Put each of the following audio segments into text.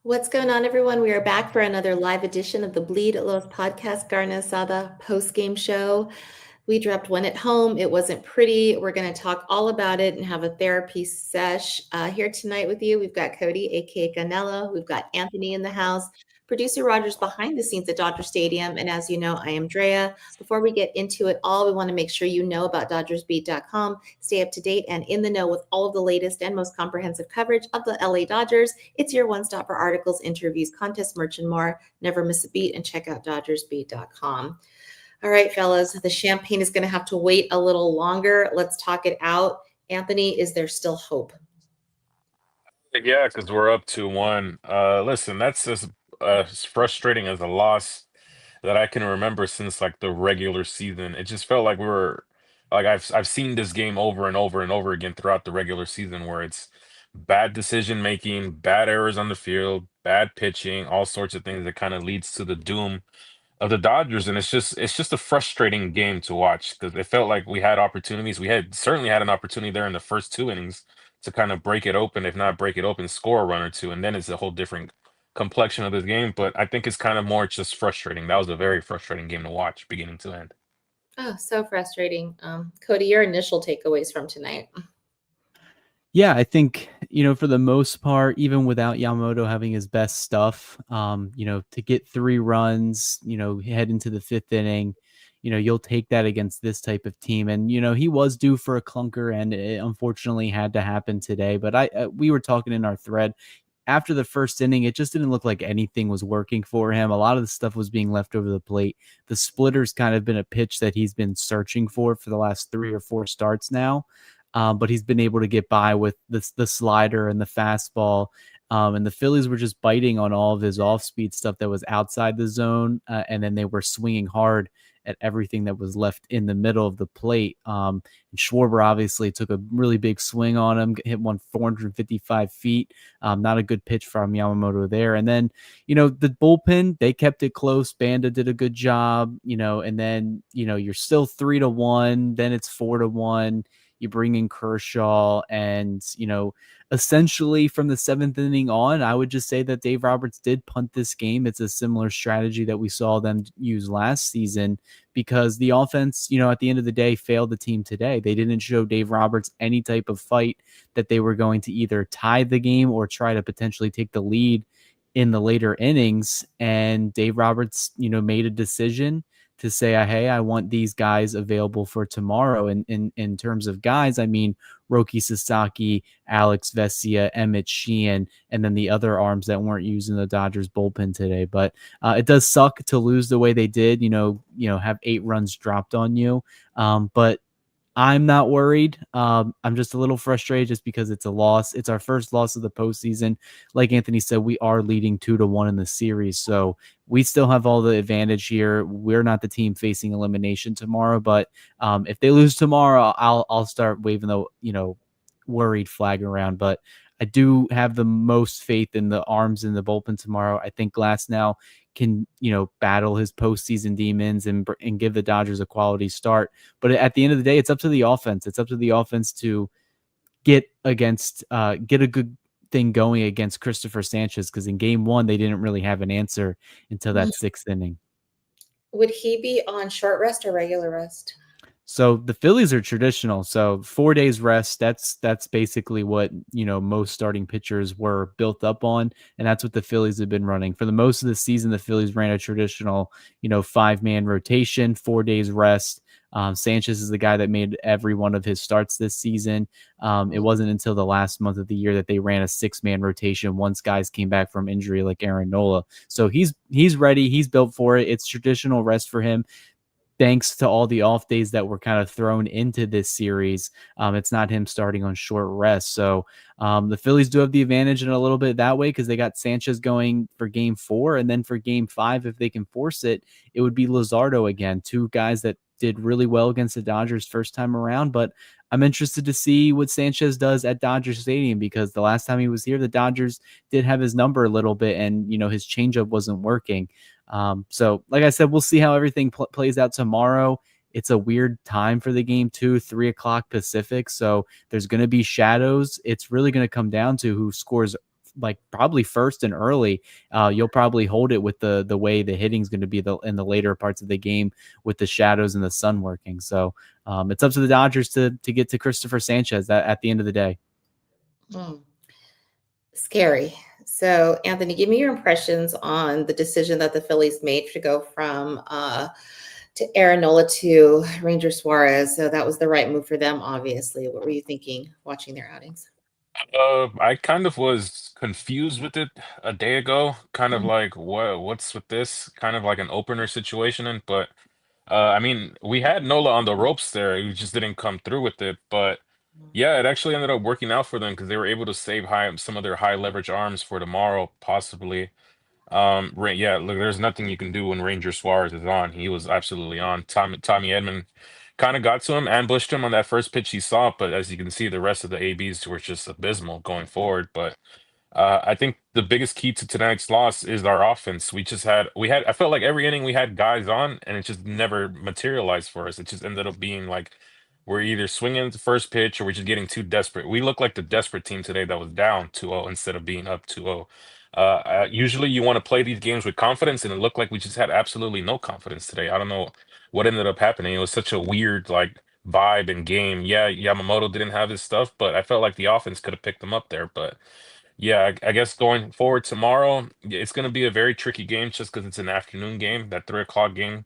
What's going on, everyone? We are back for another live edition of the Bleed at Los Podcast Carne Asada post-game show. We dropped one at home. It wasn't pretty. We're going to talk all about it and have a therapy sesh. Here tonight with you, we've got Cody, aka Canelo. We've got Anthony in the house. Producer Rogers behind the scenes at Dodger Stadium. And as you know, I am Drea. Before we get into it all, we want to make sure you know about DodgersBeat.com. Stay up to date and in the know with all of the latest and most comprehensive coverage of the LA Dodgers. It's your one stop for articles, interviews, contests, merch, and more. Never miss a beat and check out DodgersBeat.com. All right, fellas, the champagne is going to have to wait a little longer. Let's talk it out. Anthony, is there still hope? Yeah, because we're up 2-1. Listen, that's as frustrating as a loss that I can remember since like the regular season. It just felt like we were like I've seen this game over and over and over again throughout the regular season where it's bad decision making, bad errors on the field, bad pitching, all sorts of things that kind of leads to the doom of the Dodgers, and it's just a frustrating game to watch because it felt like we had opportunities. We had certainly had an opportunity there in the first two innings to kind of break it open, if not break it open, score a run or two, and then it's a whole different complexion of this game. But I think it's kind of more just frustrating. That was a very frustrating game to watch, beginning to end. Oh, so frustrating. Cody, your initial takeaways from tonight. Yeah, I think, for the most part, even without Yamamoto having his best stuff, to get 3 runs, head into the 5th inning, you'll take that against this type of team. And, he was due for a clunker and it unfortunately had to happen today. But we were talking in our thread after the first inning, it just didn't look like anything was working for him. A lot of the stuff was being left over the plate. The splitter's kind of been a pitch that he's been searching for the last 3 or 4 starts now. But he's been able to get by with the slider and the fastball. And the Phillies were just biting on all of his off-speed stuff that was outside the zone, and then they were swinging hard at everything that was left in the middle of the plate. And Schwarber obviously took a really big swing on him, hit one 455 feet. Not a good pitch from Yamamoto there. And then, the bullpen, they kept it close. Banda did a good job, and then, you're still 3-1, then it's 4-1. You bring in Kershaw, and, essentially from the 7th inning on, I would just say that Dave Roberts did punt this game. It's a similar strategy that we saw them use last season because the offense, at the end of the day, failed the team today. They didn't show Dave Roberts any type of fight that they were going to either tie the game or try to potentially take the lead in the later innings. And Dave Roberts, made a decision to say, hey, I want these guys available for tomorrow. And in terms of guys, I mean, Roki Sasaki, Alex Vesia, Emmett Sheehan, and then the other arms that weren't using the Dodgers bullpen today. But it does suck to lose the way they did, have 8 runs dropped on you. But I'm not worried. I'm just a little frustrated just because it's a loss. It's our first loss of the postseason. Like Anthony said, we are leading 2-1 in the series. So we still have all the advantage here. We're not the team facing elimination tomorrow, but if they lose tomorrow, I'll start waving the, worried flag around. But I do have the most faith in the arms in the bullpen tomorrow. I think Glass now can, battle his postseason demons and give the Dodgers a quality start. But at the end of the day, it's up to the offense. It's up to the offense to get a good thing going against Christopher Sanchez, because in game 1, they didn't really have an answer until that 6th inning. Would he be on short rest or regular rest? So the Phillies are traditional. So 4 days rest, that's basically what, most starting pitchers were built up on. And that's what the Phillies have been running. For the most of the season, the Phillies ran a traditional, 5-man rotation, 4 days rest. Sanchez is the guy that made every one of his starts this season. It wasn't until the last month of the year that they ran a 6-man rotation once guys came back from injury like Aaron Nola. So he's ready. He's built for it. It's traditional rest for him. Thanks to all the off days that were kind of thrown into this series. It's not him starting on short rest. So the Phillies do have the advantage in a little bit that way because they got Sanchez going for game 4. And then for game 5, if they can force it, it would be Luzardo again. 2 guys that did really well against the Dodgers first time around. But I'm interested to see what Sanchez does at Dodger Stadium, because the last time he was here, the Dodgers did have his number a little bit, and, his changeup wasn't working. So like I said, we'll see how everything plays out tomorrow. It's a weird time for the game too, 3:00 Pacific. So there's going to be shadows. It's really going to come down to who scores like probably first and early. You'll probably hold it with the way the hitting's going to be in the later parts of the game with the shadows and the sun working. So it's up to the Dodgers to get to Christopher Sanchez at the end of the day. Scary. So, Anthony, give me your impressions on the decision that the Phillies made to go from to Aaron Nola to Ranger Suarez. So that was the right move for them, obviously. What were you thinking watching their outings? I kind of was confused with it a day ago, kind of like what's with this? Kind of like an opener situation, but I mean, we had Nola on the ropes there. He just didn't come through with it, but yeah, it actually ended up working out for them because they were able to save some of their high leverage arms for tomorrow, possibly. Yeah, look, there's nothing you can do when Ranger Suarez is on. He was absolutely on. Tommy Edman kind of got to him, ambushed him on that first pitch he saw, but as you can see, the rest of the ABs were just abysmal going forward. But I think the biggest key to tonight's loss is our offense. I felt like every inning we had guys on, and it just never materialized for us. It just ended up being like we're either swinging at the first pitch or we're just getting too desperate. We look like the desperate team today that was down 2-0 instead of being up 2-0. Usually you want to play these games with confidence, and it looked like we just had absolutely no confidence today. I don't know what ended up happening. It was such a weird like vibe and game. Yeah, Yamamoto didn't have his stuff, but I felt like the offense could have picked them up there. But yeah, I guess going forward tomorrow, it's going to be a very tricky game just because it's an afternoon game, that 3 o'clock game.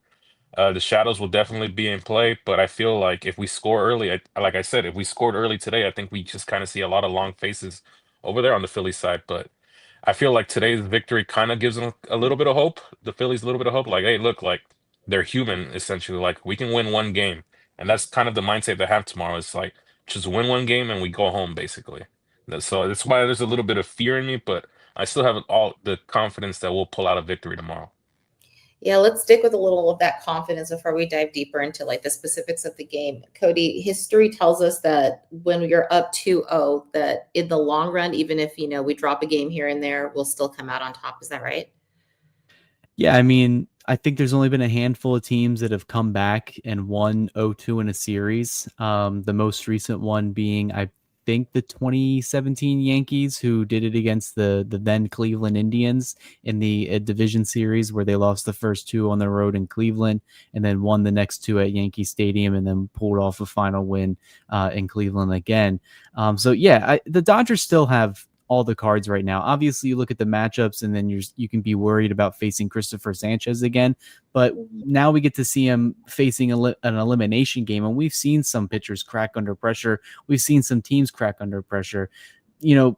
The shadows will definitely be in play, but I feel like if we score early, like I said, if we scored early today, I think we just kind of see a lot of long faces over there on the Philly side. But I feel like today's victory kind of gives them a little bit of hope. The Phillies a little bit of hope. Like, hey, look, like they're human essentially. Like we can win one game, and that's kind of the mindset they have tomorrow. It's like just win one game and we go home basically. So that's why there's a little bit of fear in me, but I still have all the confidence that we'll pull out a victory tomorrow. Yeah, let's stick with a little of that confidence before we dive deeper into like the specifics of the game. Cody, history tells us that when you're up 2-0, that in the long run, even if we drop a game here and there, we'll still come out on top. Is that right? Yeah, I mean, I think there's only been a handful of teams that have come back and won 0-2 in a series. The most recent one being, I think, the 2017 Yankees, who did it against the then Cleveland Indians in the division series, where they lost the first 2 on the road in Cleveland and then won the next 2 at Yankee Stadium and then pulled off a final win in Cleveland again. So yeah, the Dodgers still have all the cards right now. Obviously, you look at the matchups and then you can be worried about facing Christopher Sanchez again. But now we get to see him facing an elimination game, and we've seen some pitchers crack under pressure. We've seen some teams crack under pressure. The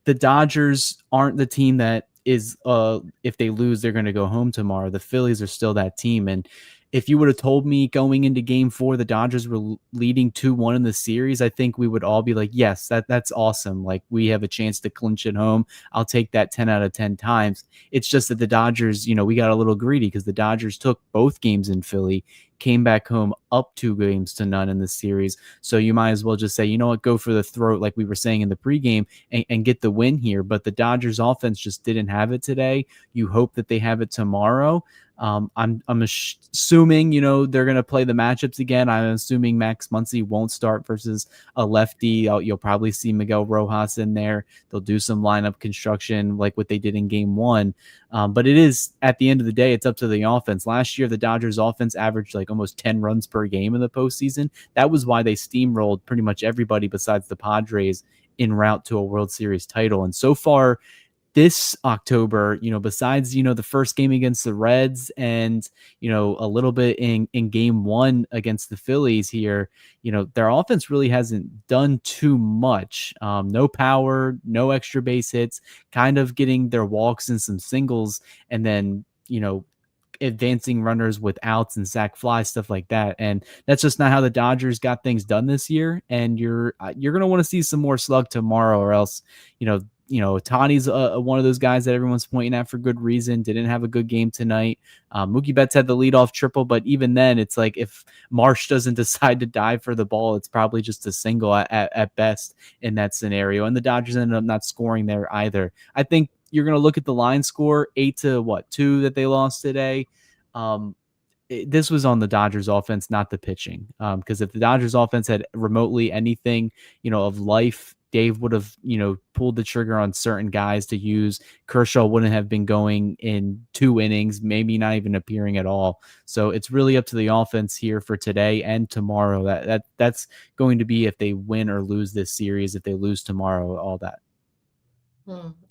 Dodgers aren't the team that is, if they lose, they're going to go home tomorrow. The Phillies are still that team. And if you would have told me going into game 4, the Dodgers were leading 2-1 in the series, I think we would all be like, yes, that's awesome. Like, we have a chance to clinch it home. I'll take that 10 out of 10 times. It's just that the Dodgers, we got a little greedy because the Dodgers took both games in Philly, came back home up 2-0 in the series. So you might as well just say, you know what, go for the throat, like we were saying in the pregame, and get the win here. But the Dodgers offense just didn't have it today. You hope that they have it tomorrow. I'm assuming, they're going to play the matchups again. I'm assuming Max Muncy won't start versus a lefty. You'll probably see Miguel Rojas in there. They'll do some lineup construction like what they did in game 1. But it is, at the end of the day, it's up to the offense. Last year, the Dodgers offense averaged like almost 10 runs per game in the postseason. That was why they steamrolled pretty much everybody besides the Padres en route to a World Series title. And so far, this October, besides, the first game against the Reds and, a little bit in game 1 against the Phillies here, their offense really hasn't done too much. No power, no extra base hits, kind of getting their walks and some singles, and then, advancing runners with outs and sac flies, stuff like that. And that's just not how the Dodgers got things done this year. And you're going to want to see some more slug tomorrow, or else, Tani's one of those guys that everyone's pointing at for good reason. Didn't have a good game tonight. Mookie Betts had the leadoff triple, but even then, it's like if Marsh doesn't decide to dive for the ball, it's probably just a single at best in that scenario. And the Dodgers ended up not scoring there either. I think you're going to look at the line score, 8-2 that they lost today. This was on the Dodgers offense, not the pitching. Because if the Dodgers offense had remotely anything, of life Dave would have, pulled the trigger on certain guys to use. Kershaw wouldn't have been going in 2 innings, maybe not even appearing at all. So it's really up to the offense here for today and tomorrow. That's going to be if they win or lose this series. If they lose tomorrow, all that.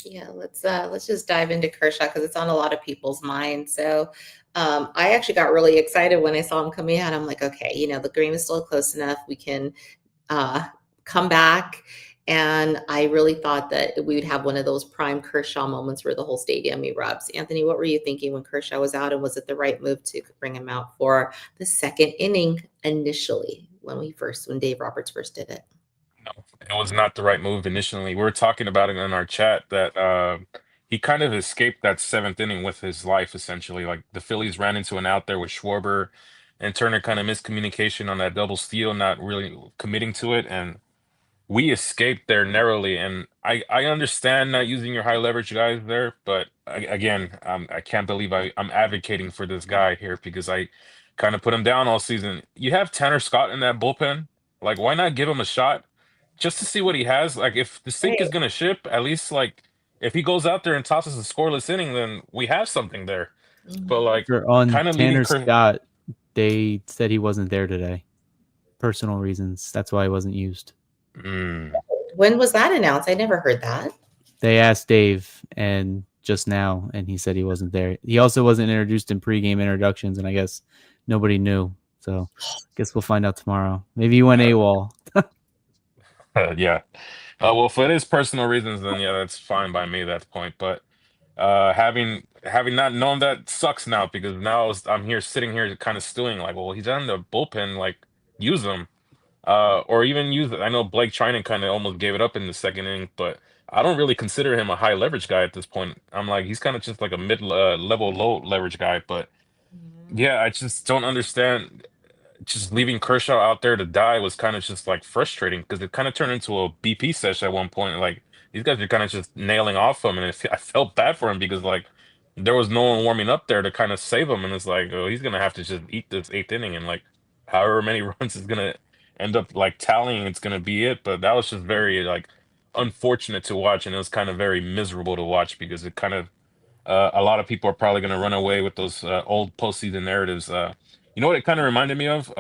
Yeah, let's just dive into Kershaw because it's on a lot of people's minds. So I actually got really excited when I saw him coming out. I'm like, okay, the game is still close enough. We can come back. And I really thought that we would have one of those prime Kershaw moments where the whole stadium erupts. Anthony, what were you thinking when Kershaw was out, and was it the right move to bring him out for the second inning initially when Dave Roberts first did it? No, it was not the right move initially. We were talking about it in our chat that he kind of escaped that 7th inning with his life, essentially. Like the Phillies ran into an out there with Schwarber, and Turner kind of miscommunication on that double steal, not really committing to it, and we escaped there narrowly. And I understand not using your high leverage guys there, but again, I can't believe I'm advocating for this guy here because I kind of put him down all season. You have Tanner Scott in that bullpen. Like, why not give him a shot just to see what he has? Like, if the sink is Right. gonna ship, at least like if he goes out there and tosses a scoreless inning, then we have something there. But like, On kind of leaving Tanner Scott, they said he wasn't there today. Personal reasons. That's why he wasn't used. When was that announced? I never heard that. They asked Dave and just now, and he said he wasn't there. He also wasn't introduced in pregame introductions, and I guess nobody knew. So I guess we'll find out tomorrow. Maybe he went AWOL. Yeah. Well, if it is personal reasons, then yeah, that's fine by me at that point. But having not known that sucks now because now I'm here sitting here kind of stewing like, well, he's on the bullpen, like use him, or even use it. I know Blake Trinan kind of almost gave it up in the 2nd inning, but I don't really consider him a high leverage guy at this point. I'm like he's kind of just like a mid level low leverage guy. But yeah, I just don't understand. Just leaving Kershaw out there to die was kind of just like frustrating because it kind of turned into a BP session at one point. Like these guys are kind of just nailing off him, and I felt bad for him because like there was no one warming up there to kind of save him, and it's like, oh, he's gonna have to just eat this 8th inning, and like however many runs is gonna end up like tallying, it's gonna be it. But that was just very like unfortunate to watch, and it was kind of very miserable to watch because it kind of a lot of people are probably going to run away with those old postseason narratives. You know what it kind of reminded me of?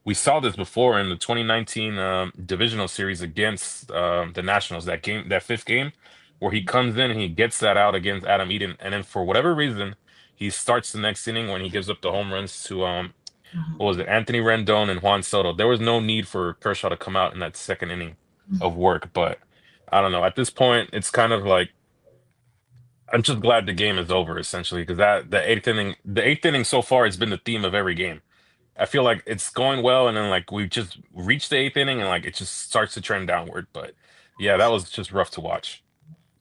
We saw this before in the 2019 divisional series against the Nationals. That game, that 5th game, where he comes in and he gets that out against Adam Eaton, and then for whatever reason, he starts the next inning when he gives up the home runs to what was it, Anthony Rendon and Juan Soto. There was no need for Kershaw to come out in that 2nd inning of work, but I don't know. At this point, it's kind of like I'm just glad the game is over essentially because that the eighth inning so far has been the theme of every game. I feel like it's going well, and then like we just reached the 8th inning, and like it just starts to trend downward. But yeah, that was just rough to watch.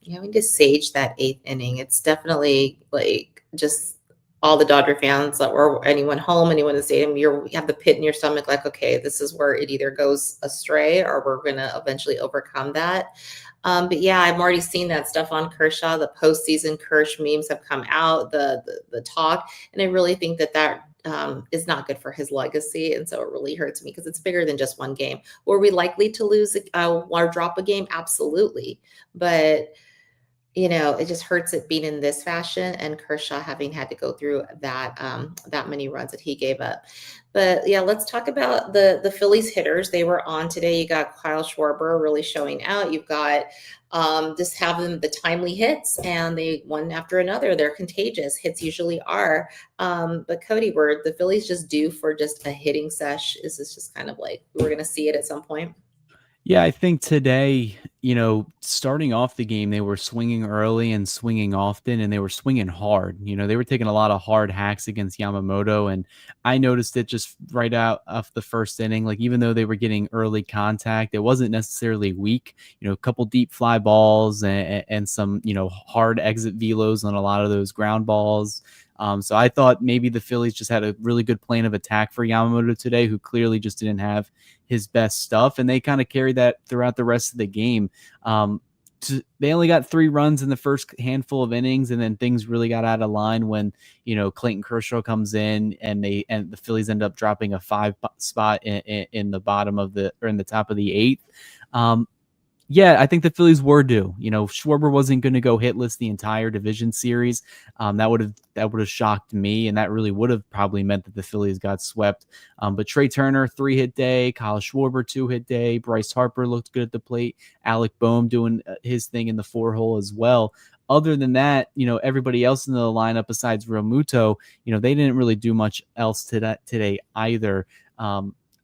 Having to sage that 8th inning, it's definitely like just all the Dodger fans that were anyone home, anyone in the stadium, you have the pit in your stomach, like, okay, this is where it either goes astray or we're gonna eventually overcome that. But yeah, I've already seen that stuff on Kershaw. The postseason Kersh memes have come out, the talk, and I really think that is not good for his legacy, and so it really hurts me because it's bigger than just one game. Were we likely to lose or drop a game? Absolutely, but it just hurts it being in this fashion and Kershaw having had to go through that many runs that he gave up. But yeah, let's talk about the Phillies hitters. They were on today. You got Kyle Schwarber really showing out. You've got just having the timely hits, and they one after another. They're contagious. Hits usually are. But Cody, were the Phillies just due for just a hitting sesh? Is this just kind of like we're going to see it at some point? Yeah, I think today, starting off the game, they were swinging early and swinging often, and they were swinging hard. They were taking a lot of hard hacks against Yamamoto, and I noticed it just right out of the 1st inning. Like, even though they were getting early contact, it wasn't necessarily weak. A couple deep fly balls and some, hard exit velos on a lot of those ground balls. So I thought maybe the Phillies just had a really good plan of attack for Yamamoto today, who clearly just didn't have his best stuff, and they kind of carried that throughout the rest of the game. They only got 3 runs in the first handful of innings, and then things really got out of line when Clayton Kershaw comes in, and the Phillies end up dropping a 5 spot in the bottom of in the top of the 8th. Yeah, I think the Phillies were due. Schwarber wasn't going to go hitless the entire division series. That would have shocked me, and that really would have probably meant that the Phillies got swept. But Trey Turner 3-hit day, Kyle Schwarber 2-hit day, Bryce Harper looked good at the plate, Alec Boehm doing his thing in the 4-hole as well. Other than that, everybody else in the lineup besides Real Muto, they didn't really do much else today either.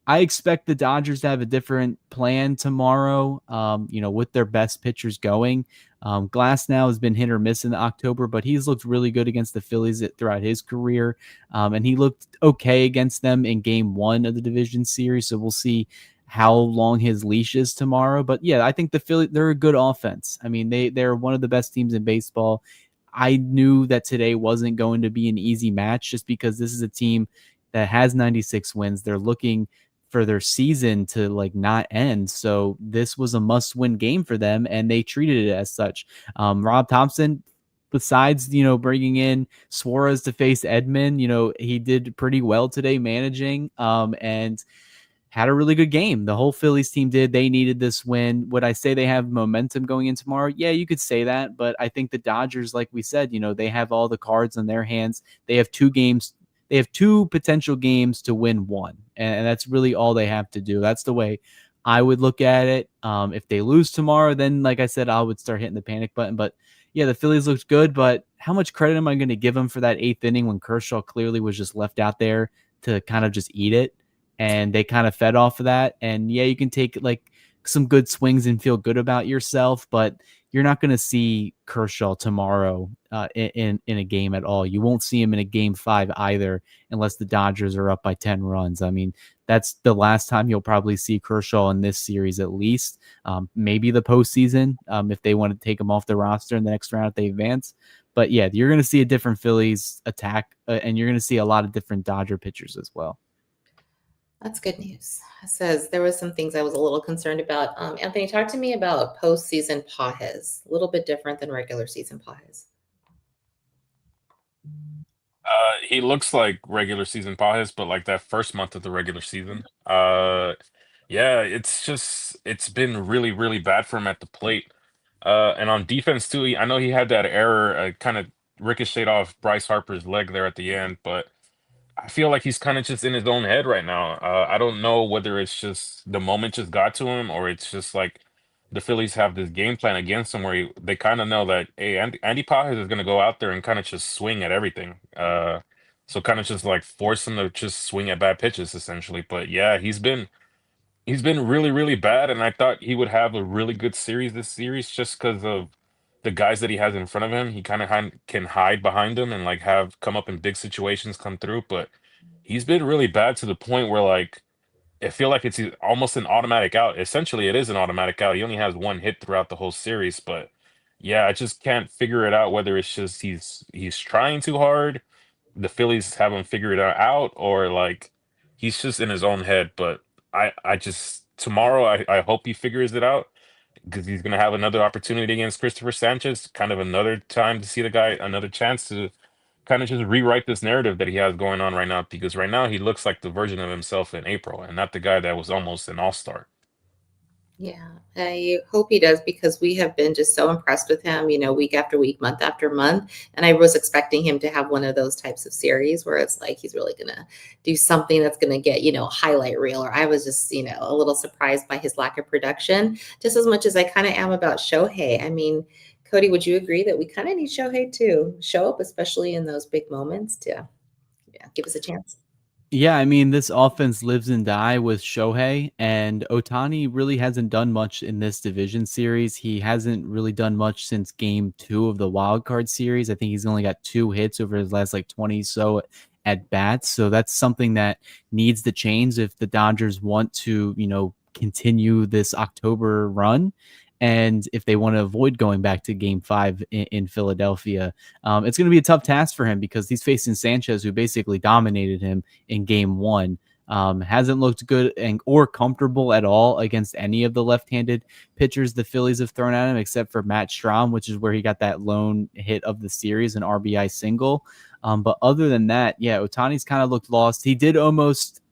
I expect the Dodgers to have a different plan tomorrow, with their best pitchers going. Glass now has been hit or miss in October, but he's looked really good against the Phillies throughout his career. And he looked okay against them in game 1 of the division series. So we'll see how long his leash is tomorrow. But yeah, I think the Phillies, they're a good offense. I mean, they're one of the best teams in baseball. I knew that today wasn't going to be an easy match just because this is a team that has 96 wins. They're looking for their season to not end. So this was a must-win game for them, and they treated it as such. Rob Thompson, besides bringing in Suarez to face Edman, he did pretty well today managing, and had a really good game. The whole Phillies team did. They needed this win. Would I say they have momentum going in tomorrow? Yeah, you could say that. But I think the Dodgers, like we said, they have all the cards in their hands. They have 2 games. They have 2 potential games to win 1. And that's really all they have to do. That's the way I would look at it. If they lose tomorrow, then, like I said, I would start hitting the panic button. But yeah, the Phillies looked good. But how much credit am I going to give them for that 8th inning when Kershaw clearly was just left out there to kind of just eat it? And they kind of fed off of that. And yeah, you can take some good swings and feel good about yourself, but you're not going to see Kershaw tomorrow in a game at all. You won't see him in a game 5 either, unless the Dodgers are up by 10 runs. I mean, that's the last time you'll probably see Kershaw in this series, at least. Maybe the postseason, if they want to take him off the roster in the next round if they advance. But yeah, you're going to see a different Phillies attack, and you're going to see a lot of different Dodger pitchers as well. That's good news. It says there was some things I was a little concerned about. Anthony, talk to me about postseason Pajes. A little bit different than regular season Pajes. He looks like regular season Pajes, but like that first month of the regular season. Yeah, it's been really, really bad for him at the plate. And on defense too, I know he had that error, kind of ricocheted off Bryce Harper's leg there at the end, but I feel like he's kind of just in his own head right now. I don't know whether it's just the moment just got to him, or it's just like the Phillies have this game plan against him where they kind of know that, hey, Andy Pages is going to go out there and kind of just swing at everything. So kind of just like force him to just swing at bad pitches essentially. But yeah, he's been really, really bad, and I thought he would have a really good series this series just because of the guys that he has in front of him. He kind of can hide behind them and like have come up in big situations, come through. But he's been really bad to the point where like I feel like it's almost an automatic out. Essentially, it is an automatic out. He only has 1 hit throughout the whole series, but yeah, I just can't figure it out whether it's just he's trying too hard, the Phillies haven't figured it out, or like he's just in his own head. But I just tomorrow I hope he figures it out because he's gonna have another opportunity against Christopher Sanchez, kind of another time to see the guy, another chance to kind of just rewrite this narrative that he has going on right now. Because right now he looks like the version of himself in April, and not the guy that was almost an all-star. Yeah, I hope he does because we have been just so impressed with him, week after week, month after month. And I was expecting him to have one of those types of series where it's like he's really going to do something that's going to get, highlight reel. Or I was just, a little surprised by his lack of production, just as much as I kind of am about Shohei. I mean, Cody, would you agree that we kind of need Shohei to show up, especially in those big moments to give us a chance? Yeah, I mean, this offense lives and die with Shohei, and Otani really hasn't done much in this division series. He hasn't really done much since game 2 of the wild card series. I think he's only got 2 hits over his last 20 so at bats. So that's something that needs to change if the Dodgers want to, continue this October run. And if they want to avoid going back to game 5 in Philadelphia, it's going to be a tough task for him because he's facing Sanchez, who basically dominated him in game 1. Hasn't looked good or comfortable at all against any of the left-handed pitchers the Phillies have thrown at him, except for Matt Strahm, which is where he got that lone hit of the series, an RBI single. But other than that, yeah, Otani's kind of looked lost. He did almost,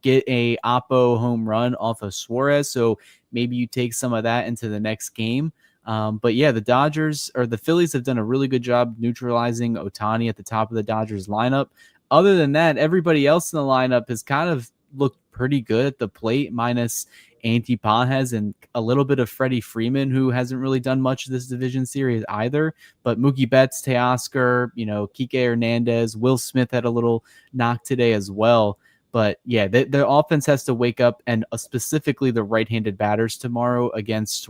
get a Oppo home run off of Suarez. So maybe you take some of that into the next game. But yeah, the Phillies have done a really good job neutralizing Ohtani at the top of the Dodgers lineup. Other than that, everybody else in the lineup has kind of looked pretty good at the plate, minus Anti Pages and a little bit of Freddie Freeman, who hasn't really done much of this division series either. But Mookie Betts, Teoscar, Kike Hernandez, Will Smith had a little knock today as well. But yeah, the offense has to wake up, and specifically the right-handed batters tomorrow against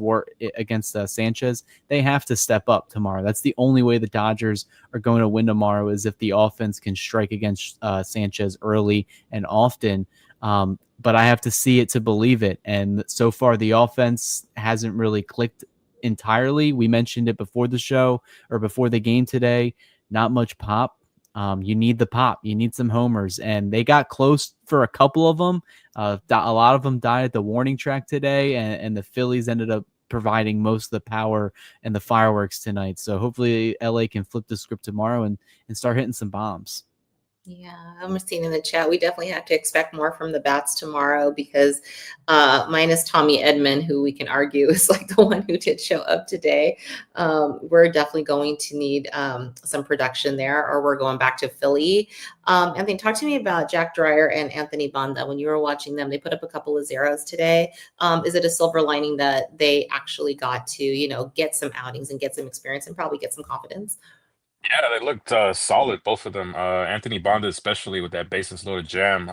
Sanchez, they have to step up tomorrow. That's the only way the Dodgers are going to win tomorrow, is if the offense can strike against Sanchez early and often. But I have to see it to believe it. And so far, the offense hasn't really clicked entirely. We mentioned it before the show or before the game today. Not much pop. You need the pop. You need some homers. And they got close for a couple of them. A lot of them died at the warning track today. And the Phillies ended up providing most of the power and the fireworks tonight. So hopefully LA can flip the script tomorrow and start hitting some bombs. Yeah, I'm seeing in the chat, we definitely have to expect more from the bats tomorrow, because minus Tommy Edman, who we can argue is like the one who did show up today, we're definitely going to need some production there, or we're going back to Philly. Anthony, talk to me about Jack Dreyer and Anthony Banda. When you were watching them, they put up a couple of zeros today. Is it a silver lining that they actually got to, get some outings and get some experience and probably get some confidence? Yeah, they looked solid, both of them. Anthony Banda, especially with that bases loaded jam.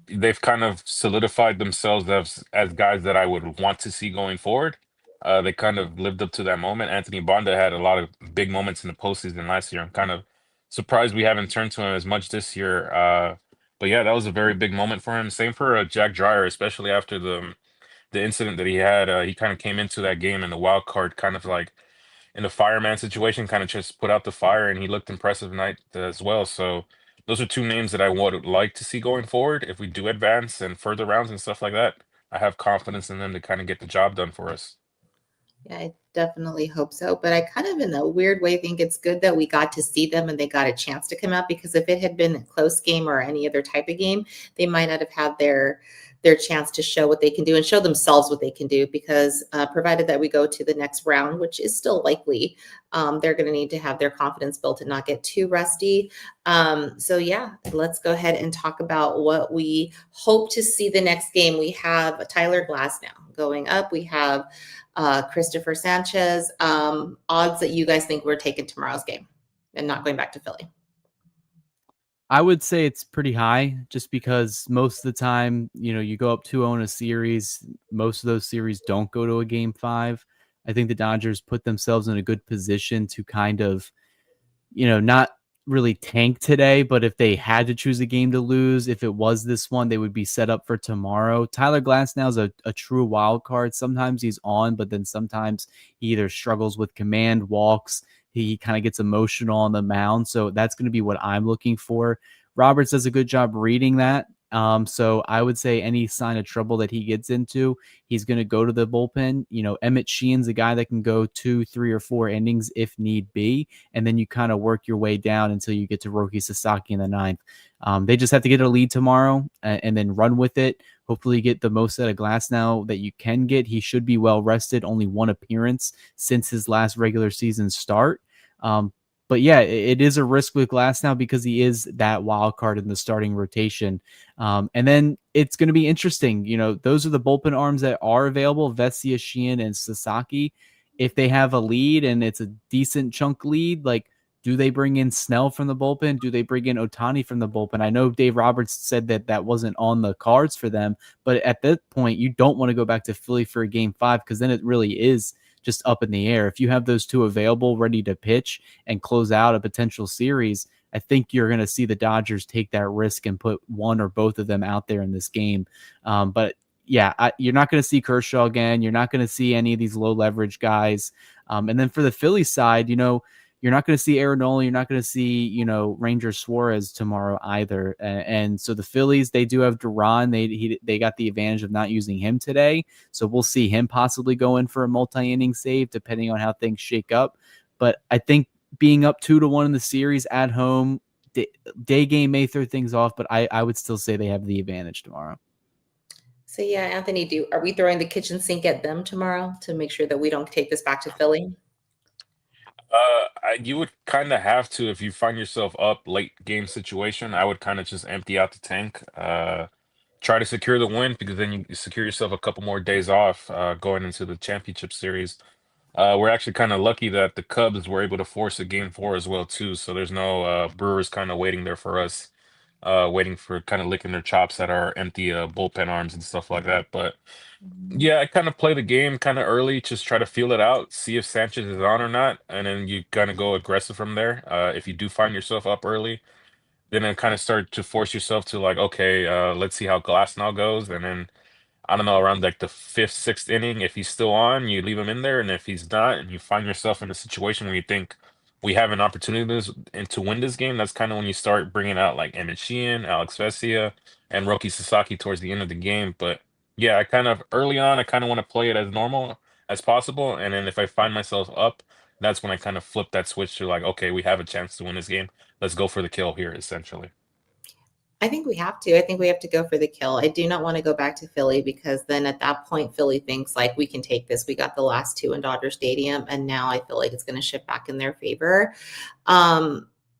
They've kind of solidified themselves as guys that I would want to see going forward. They kind of lived up to that moment. Anthony Banda had a lot of big moments in the postseason last year. I'm kind of surprised we haven't turned to him as much this year. But yeah, that was a very big moment for him. Same for Jack Dreyer, especially after the incident that he had. He kind of came into that game in the wild card, kind of like in a fireman situation, kind of just put out the fire, and he looked impressive tonight as well. So those are two names that I would like to see going forward. If we do advance and further rounds and stuff like that, I have confidence in them to kind of get the job done for us. Yeah, I definitely hope so. But I kind of, in a weird way, think it's good that we got to see them and they got a chance to come out, because if it had been a close game or any other type of game, they might not have had their chance to show what they can do and show themselves what they can do, because provided that we go to the next round, which is still likely, they're going to need to have their confidence built and not get too rusty. So yeah, let's go ahead and talk about what we hope to see the next game. We have Tyler Glass now going up. We have Christopher Sanchez. Odds that you guys think we're taking tomorrow's game and not going back to Philly? I would say it's pretty high, just because most of the time, you go up 2-0 in a series. Most of those series don't go to a game 5. I think the Dodgers put themselves in a good position to kind of, not really tank today, but if they had to choose a game to lose, if it was this one, they would be set up for tomorrow. Tyler Glasnow is a true wild card. Sometimes he's on, but then sometimes he either struggles with command, walks, he kind of gets emotional on the mound. So that's going to be what I'm looking for. Roberts does a good job reading that. So I would say any sign of trouble that he gets into, he's going to go to the bullpen. Emmett Sheehan's a guy that can go 2, 3, or 4 innings if need be. And then you kind of work your way down until you get to Roki Sasaki in the 9th. They just have to get a lead tomorrow and then run with it. Hopefully get the most out of Glasnow that you can get. He should be well rested. Only one appearance since his last regular season start. But yeah, it is a risk with Glasnow because he is that wild card in the starting rotation. And then it's going to be interesting. Those are the bullpen arms that are available: Vesia, Sheehan, and Sasaki. If they have a lead and it's a decent chunk lead, like, do they bring in Snell from the bullpen? Do they bring in Ohtani from the bullpen? I know Dave Roberts said that wasn't on the cards for them, but at that point, you don't want to go back to Philly for a game 5, because then it really is just up in the air. If you have those two available, ready to pitch and close out a potential series, I think you're going to see the Dodgers take that risk and put one or both of them out there in this game. But yeah, you're not going to see Kershaw again. You're not going to see any of these low leverage guys. And then for the Phillies side, you're not going to see Aaron Nola. You're not going to see, Ranger Suarez tomorrow either. And so the Phillies, they do have Duran. They got the advantage of not using him today. So we'll see him possibly go in for a multi-inning save, depending on how things shake up. But I think being up 2-1 in the series at home, day game may throw things off, but I would still say they have the advantage tomorrow. So yeah, Anthony, are we throwing the kitchen sink at them tomorrow to make sure that we don't take this back to Philly? You would kind of have to if you find yourself up late game situation. I would kind of just empty out the tank. Try to secure the win because then you secure yourself a couple more days off going into the championship series. We're actually kind of lucky that the Cubs were able to force a game four as well too. So there's no Brewers kind of waiting there for us, waiting for kind of licking their chops at our empty bullpen arms and stuff like that. But yeah, I kind of play the game kind of early, just try to feel it out, see if Sanchez is on or not, and then you kind of go aggressive from there. If you do find yourself up early, then it kind of start to force yourself to like, okay, let's see how Glass now goes, and then I don't know, around like the fifth, sixth inning, if he's still on, you leave him in there, and if he's not, and you find yourself in a situation where you think we have an opportunity and to win this game, that's kind of when you start bringing out like Emmett Sheehan, Alex Vesia, and Roki Sasaki towards the end of the game. But yeah, I kind of early on, I kind of want to play it as normal as possible, and then if I find myself up, that's when I kind of flip that switch to like, okay, we have a chance to win this game. Let's go for the kill here, essentially. I think we have to. I think we have to go for the kill. I do not want to go back to Philly because then at that point, Philly thinks like we can take this. We got the last two in Dodger Stadium, and now I feel like it's going to shift back in their favor.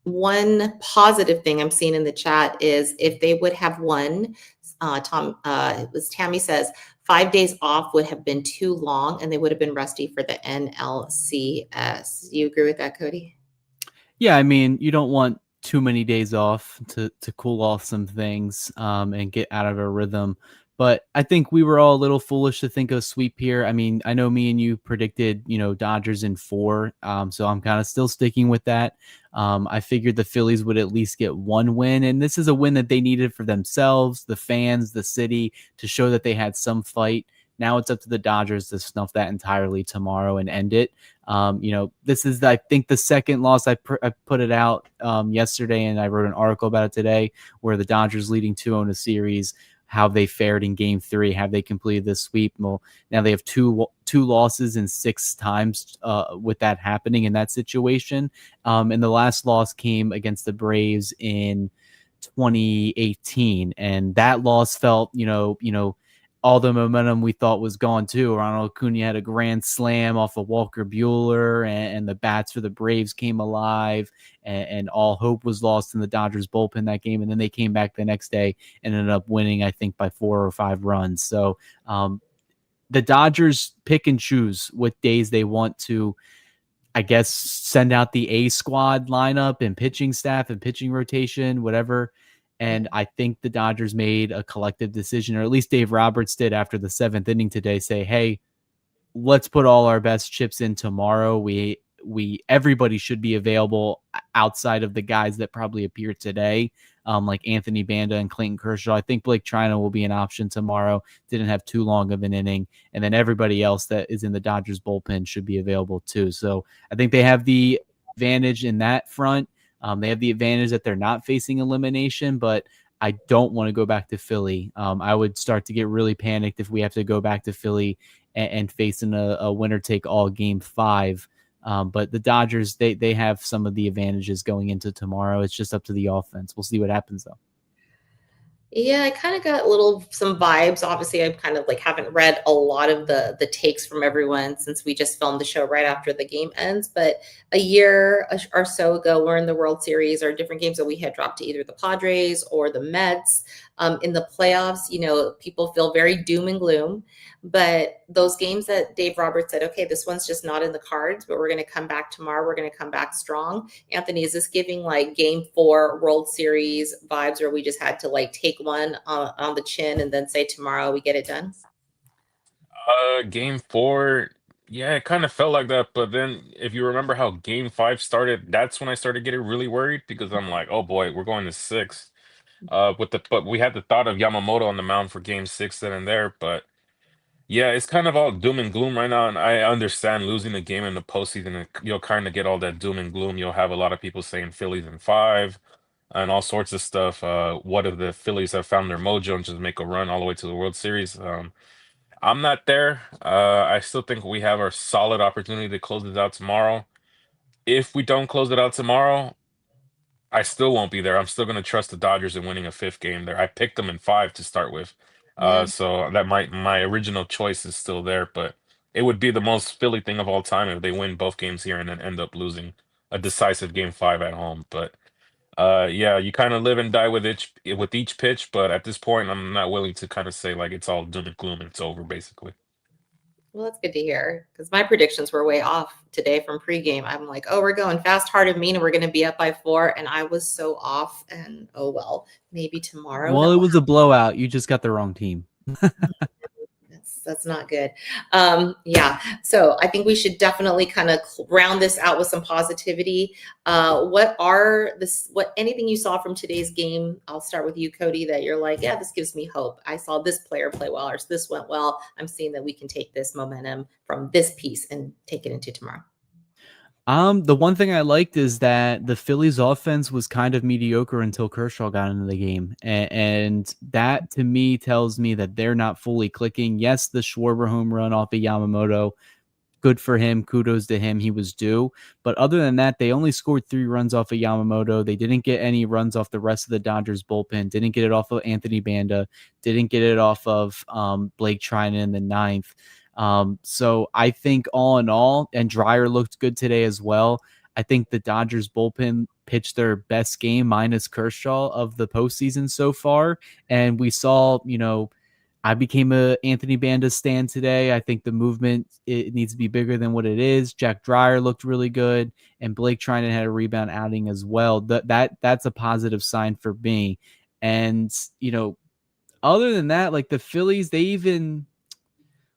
One positive thing I'm seeing in the chat is if they would have won, it was Tammy says 5 days off would have been too long, and they would have been rusty for the NLCS. You agree with that, Cody? Yeah, I mean, you don't want too many days off to cool off some things and get out of a rhythm. But I think we were all a little foolish to think of sweep here. I mean, I know me and you predicted, Dodgers in 4. So I'm kind of still sticking with that. I figured the Phillies would at least get one win. And this is a win that they needed for themselves, the fans, the city, to show that they had some fight. Now it's up to the Dodgers to snuff that entirely tomorrow and end it. This is, I think, the second loss. I put it out yesterday, and I wrote an article about it today, where the Dodgers leading 2-0 in a series, how they fared in Game 3, have they completed this sweep? Well, now they have two losses in 6 times with that happening in that situation. And the last loss came against the Braves in 2018, and that loss felt, all the momentum we thought was gone too. Ronald Acuna had a grand slam off of Walker Buehler, and the bats for the Braves came alive, and all hope was lost in the Dodgers bullpen that game. And then they came back the next day and ended up winning, I think, by 4 or 5 runs. So the Dodgers pick and choose what days they want to, I guess, send out the A squad lineup and pitching staff and pitching rotation, whatever. And I think the Dodgers made a collective decision, or at least Dave Roberts did after the 7th inning today, say, hey, let's put all our best chips in tomorrow. Everybody should be available outside of the guys that probably appear today, like Anthony Banda and Clayton Kershaw. I think Blake Trino will be an option tomorrow. Didn't have too long of an inning. And then everybody else that is in the Dodgers bullpen should be available too. So I think they have the advantage in that front. They have the advantage that they're not facing elimination, but I don't want to go back to Philly. I would start to get really panicked if we have to go back to Philly and facing a winner-take-all Game 5. But the Dodgers, they have some of the advantages going into tomorrow. It's just up to the offense. We'll see what happens, though. Yeah, I kind of got some vibes. Obviously, I kind of like haven't read a lot of the takes from everyone since we just filmed the show right after the game ends. But a year or so ago, we're in the World Series or different games that we had dropped to either the Padres or the Mets. In the playoffs, people feel very doom and gloom. But those games that Dave Roberts said, okay, this one's just not in the cards, but we're going to come back tomorrow. We're going to come back strong. Anthony, is this giving like Game 4 World Series vibes, where we just had to like take one on the chin and then say tomorrow we get it done? Game 4, yeah, it kind of felt like that. But then, if you remember how Game 5 started, that's when I started getting really worried because I'm like, oh boy, we're going to 6. But we had the thought of Yamamoto on the mound for Game 6 then and there. But yeah, it's kind of all doom and gloom right now, and I understand losing the game in the postseason. You'll kind of get all that doom and gloom. You'll have a lot of people saying Phillies in 5 and all sorts of stuff. What if the Phillies have found their mojo and just make a run all the way to the World Series? I'm not there. I still think we have our solid opportunity to close this out tomorrow. If we don't close it out tomorrow, I still won't be there. I'm still going to trust the Dodgers in winning a 5th game there. I picked them in 5 to start with. Yeah. So that my original choice is still there, but it would be the most Philly thing of all time if they win both games here and then end up losing a decisive game five at home. But yeah, you kind of live and die with each pitch, but at this point, I'm not willing to kind of say like it's all doom and gloom and it's over, basically. Well, that's good to hear because my predictions were way off today from pregame. I'm like, oh, we're going fast, hard, and mean, and we're going to be up by 4. And I was so off. And oh, well, maybe tomorrow Well, that it will was a blowout. You just got the wrong team. happen. That's not good. Yeah. So I think we should definitely kind of round this out with some positivity. What anything you saw from today's game? I'll start with you, Cody, that you're like, yeah, this gives me hope. I saw this player play well, or this went well. I'm seeing that we can take this momentum from this piece and take it into tomorrow. The one thing I liked is that the Phillies offense was kind of mediocre until Kershaw got into the game. And that to me tells me that they're not fully clicking. Yes, the Schwarber home run off of Yamamoto, good for him. Kudos to him. He was due. But other than that, they only scored 3 runs off of Yamamoto. They didn't get any runs off the rest of the Dodgers bullpen. Didn't get it off of Anthony Banda. Didn't get it off of Blake Trinan in the 9th. So I think all in all, and Drea looked good today as well. I think the Dodgers bullpen pitched their best game minus Kershaw of the postseason so far. And we saw, I became a Anthony Banda stan today. I think the movement, it needs to be bigger than what it is. Jack Drea looked really good, and Blake Trinan had a rebound outing as well. That's a positive sign for me. And other than that, like the Phillies, they even,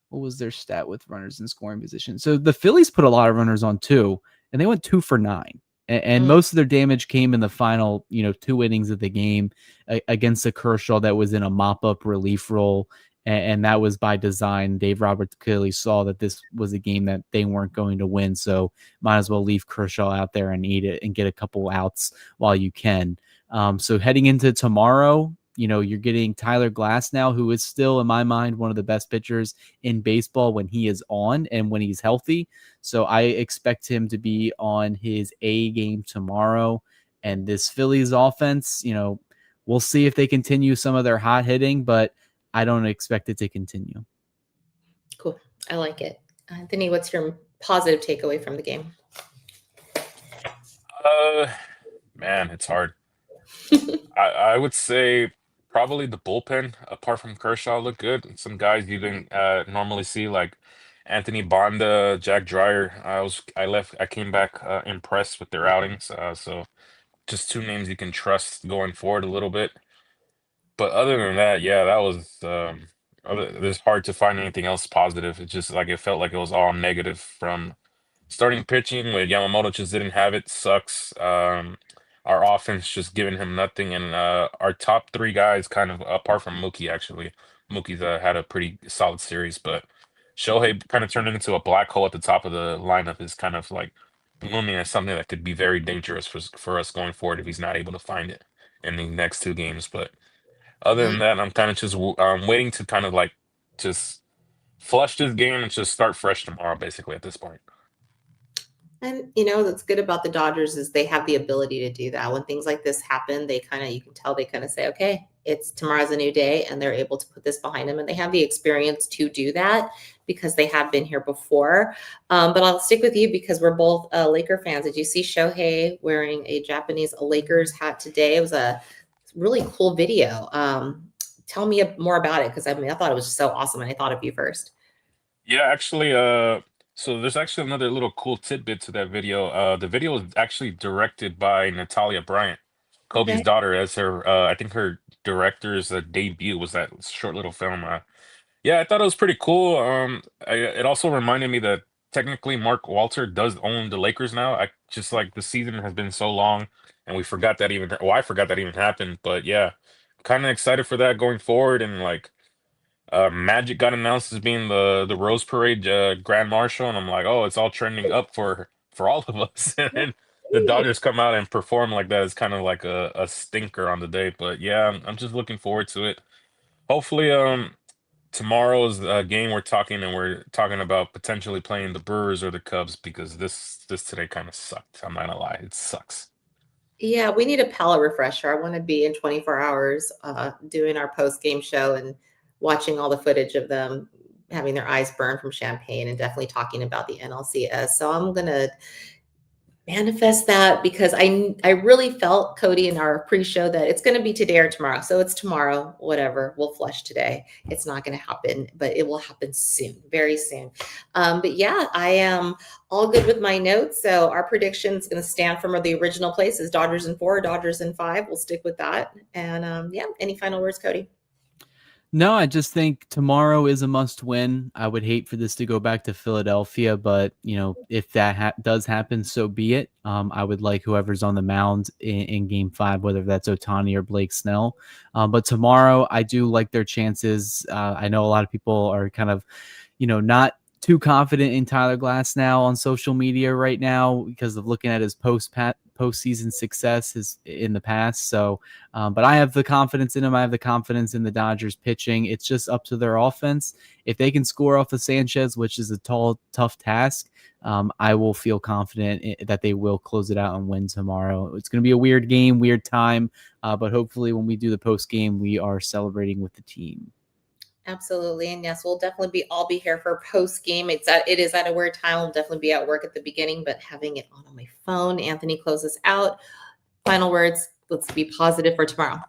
what was their stat with runners in scoring position? So the Phillies put a lot of runners on too, and they went 2 for 9. And most of their damage came in the final, 2 innings of the game against a Kershaw that was in a mop-up relief role, and that was by design. Dave Roberts clearly saw that this was a game that they weren't going to win, so might as well leave Kershaw out there and eat it and get a couple outs while you can. So heading into tomorrow, you're getting Tyler Glasnow, who is still, in my mind, one of the best pitchers in baseball when he is on and when he's healthy. So I expect him to be on his A game tomorrow. And this Phillies offense, we'll see if they continue some of their hot hitting, but I don't expect it to continue. Cool. I like it. Anthony, what's your positive takeaway from the game? Man, it's hard. I would say probably the bullpen, apart from Kershaw, looked good. Some guys you didn't normally see, like Anthony Banda, Jack Drea. I came back impressed with their outings. So just 2 names you can trust going forward a little bit. But other than that, yeah, that was it's hard to find anything else positive. It just like it felt like it was all negative from starting pitching with Yamamoto just didn't have it. Sucks. Our offense just giving him nothing, and our top 3 guys, kind of apart from Mookie, actually, Mookie's had a pretty solid series, but Shohei kind of turned into a black hole at the top of the lineup. Is kind of like looming as something that could be very dangerous for us going forward if he's not able to find it in the next 2 games. But other than that, I'm kind of just waiting to kind of like just flush this game and just start fresh tomorrow, basically at this point. And that's good about the Dodgers is they have the ability to do that. When things like this happen, you can tell they kind of say, okay, it's tomorrow's a new day, and they're able to put this behind them. And they have the experience to do that because they have been here before. But I'll stick with you because we're both Laker fans. Did you see Shohei wearing a Japanese Lakers hat today? It was a really cool video. Tell me more about it because I thought it was so awesome, and I thought of you first. Yeah, actually, so there's actually another little cool tidbit to that video. The video was actually directed by Natalia Bryant, Kobe's Okay. daughter, as her, I think her director's debut was that short little film. Yeah, I thought it was pretty cool. It also reminded me that technically Mark Walter does own the Lakers now. I just like the season has been so long, and we forgot that even, well, I forgot that even happened. But yeah, kind of excited for that going forward, and like. Magic got announced as being the Rose Parade Grand Marshal, and I'm like, oh, it's all trending up for all of us. And then the Dodgers come out and perform like that is kind of like a stinker on the day. But yeah, I'm just looking forward to it. Hopefully, tomorrow's game we're talking about potentially playing the Brewers or the Cubs because this today kind of sucked. I'm not gonna lie, it sucks. Yeah, we need a palate refresher. I want to be in 24 hours doing our post game show, and watching all the footage of them having their eyes burned from champagne and definitely talking about the NLCS. So I'm going to manifest that because I really felt, Cody, in our pre-show that it's going to be today or tomorrow. So it's tomorrow, whatever. We'll flush today. It's not going to happen, but it will happen soon, very soon. But yeah, I am all good with my notes. So our prediction is going to stand from the original places: Dodgers in 4, Dodgers in 5. We'll stick with that. And yeah, any final words, Cody? No, I just think tomorrow is a must win. I would hate for this to go back to Philadelphia, but if that does happen, so be it. I would like whoever's on the mound in Game 5, whether that's Ohtani or Blake Snell. But tomorrow, I do like their chances. I know a lot of people are kind of, not too confident in Tyler Glass now on social media right now because of looking at his postseason success in the past. So, but I have the confidence in him. I have the confidence in the Dodgers pitching. It's just up to their offense. If they can score off of Sanchez, which is a tall, tough task, I will feel confident that they will close it out and win tomorrow. It's going to be a weird game, weird time, but hopefully when we do the post game, we are celebrating with the team. Absolutely. And yes, we'll definitely all be here for post game. It is at a weird time. We'll definitely be at work at the beginning, but having it on my phone. Anthony closes out. Final words. Let's be positive for tomorrow.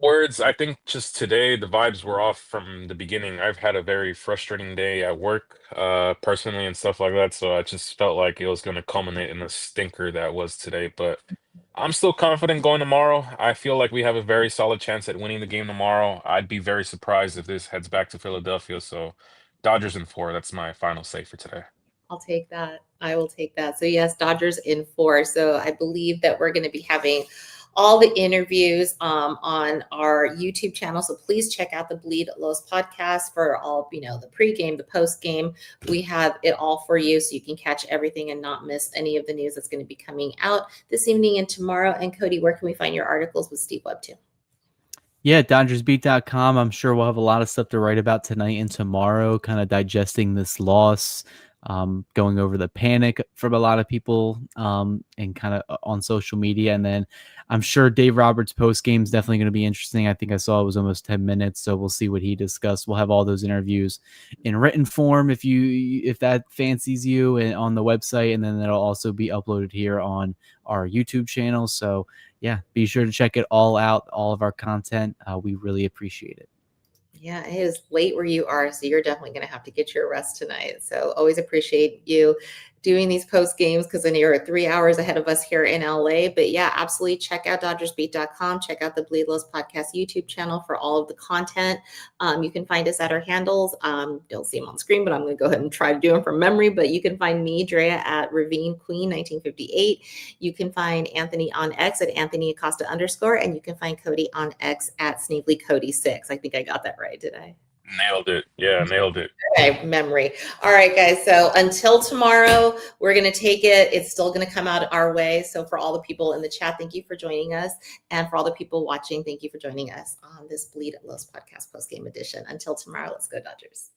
Words, I think just today the vibes were off from the beginning. I've had a very frustrating day at work, personally and stuff like that. So I just felt like it was going to culminate in a stinker that was today. But I'm still confident going tomorrow. I feel like we have a very solid chance at winning the game tomorrow. I'd be very surprised if this heads back to Philadelphia. So Dodgers in 4. That's my final say for today. I'll take that. I will take that. So yes, Dodgers in 4. So I believe that we're going to be having all the interviews on our YouTube channel. So please check out the Bleed Lows podcast for all, the pregame, the postgame. We have it all for you so you can catch everything and not miss any of the news that's going to be coming out this evening and tomorrow. And Cody, where can we find your articles with Steve Webb too? Yeah, DodgersBeat.com. I'm sure we'll have a lot of stuff to write about tonight and tomorrow, kind of digesting this loss, going over the panic from a lot of people and kind of on social media. And then I'm sure Dave Roberts' post game is definitely going to be interesting. I think I saw it was almost 10 minutes, so we'll see what he discussed. We'll have all those interviews in written form if that fancies you and on the website, and then that'll also be uploaded here on our YouTube channel. So yeah, be sure to check it all out, all of our content. We really appreciate it. Yeah, it is late where you are, so you're definitely going to have to get your rest tonight. So always appreciate you doing these post games because then you're 3 hours ahead of us here in LA. But yeah, absolutely check out DodgersBeat.com. Check out the Bleed Lows podcast YouTube channel for all of the content. You can find us at our handles. Don't see them on screen, but I'm going to go ahead and try to do them from memory. But you can find me, Drea, at Ravine Queen 1958. You can find Anthony on X at Anthony Acosta _, and you can find Cody on X at Snavely Cody 6. I think I got that right, did I? Nailed it. Yeah, nailed it. Okay, memory. All right, guys. So until tomorrow, we're going to take it. It's still going to come out our way. So for all the people in the chat, thank you for joining us. And for all the people watching, thank you for joining us on this Bleed Lows podcast postgame edition. Until tomorrow, let's go Dodgers.